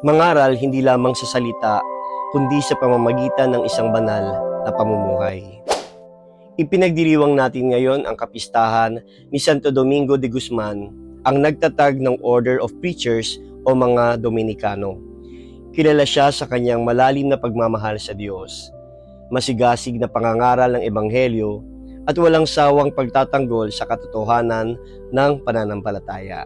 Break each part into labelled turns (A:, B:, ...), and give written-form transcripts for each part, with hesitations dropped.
A: Mangaral hindi lamang sa salita, kundi sa pamamagitan ng isang banal na pamumuhay. Ipinagdiriwang natin ngayon ang kapistahan ni Santo Domingo de Guzman, ang nagtatag ng Order of Preachers o mga Dominikano. Kilala siya sa kanyang malalim na pagmamahal sa Diyos, masigasig na pangangaral ng Ebanghelyo, at walang sawang pagtatanggol sa katotohanan ng pananampalataya.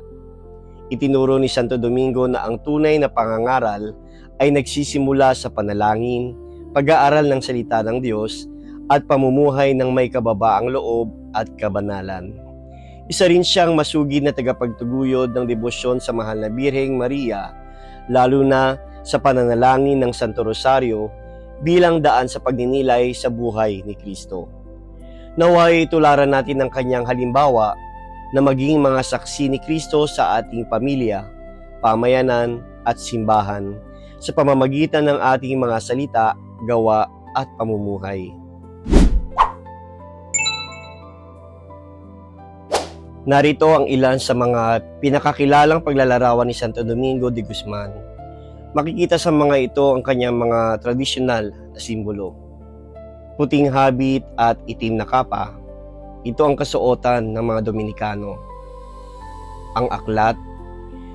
A: Itinuro ni Santo Domingo na ang tunay na pangangaral ay nagsisimula sa panalangin, pag-aaral ng salita ng Diyos, at pamumuhay ng may kababaang loob at kabanalan. Isa rin siyang masugid na tagapagtuguyod ng debosyon sa Mahal na Birheng Maria, lalo na sa pananalangin ng Santo Rosario bilang daan sa pagninilay sa buhay ni Kristo. Naway tularan natin ang kanyang halimbawa na maging mga saksi ni Kristo sa ating pamilya, pamayanan at simbahan sa pamamagitan ng ating mga salita, gawa at pamumuhay. Narito ang ilan sa mga pinakakilalang paglalarawan ni Santo Domingo de Guzman. Makikita sa mga ito ang kanyang mga tradisyonal na simbolo. Puting habit at itim na kapa. Ito ang kasuotan ng mga Dominikano. Ang aklat,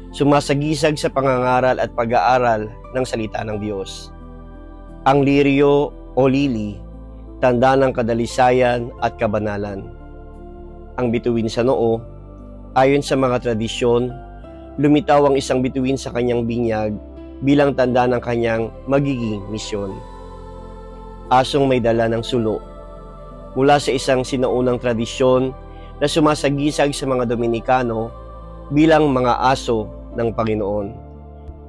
A: sumasagisag sa pangangaral at pag-aaral ng salita ng Diyos. Ang liryo o lili, tanda ng kadalisayan at kabanalan. Ang bituin sa noo, ayon sa mga tradisyon, lumitaw ang isang bituin sa kanyang binyag bilang tanda ng kanyang magiging misyon. Asong may dala ng sulo, mula sa isang sinaunang tradisyon na sumasagisag sa mga Dominikano bilang mga aso ng Panginoon,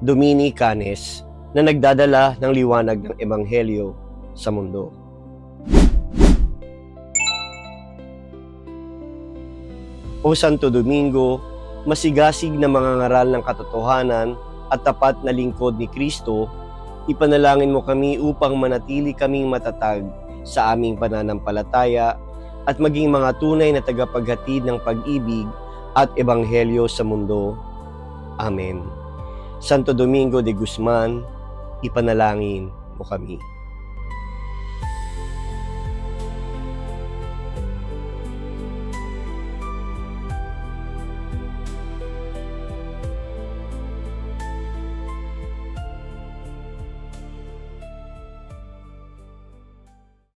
A: Domini Canes, na nagdadala ng liwanag ng Ebanghelyo sa mundo. O Santo Domingo, masigasig na mangangaral ng katotohanan at tapat na lingkod ni Kristo, ipanalangin mo kami upang manatili kaming matatag sa aming pananampalataya at maging mga tunay na tagapaghatid ng pag-ibig at ebanghelyo sa mundo. Amen. Santo Domingo de Guzman, ipanalangin mo kami.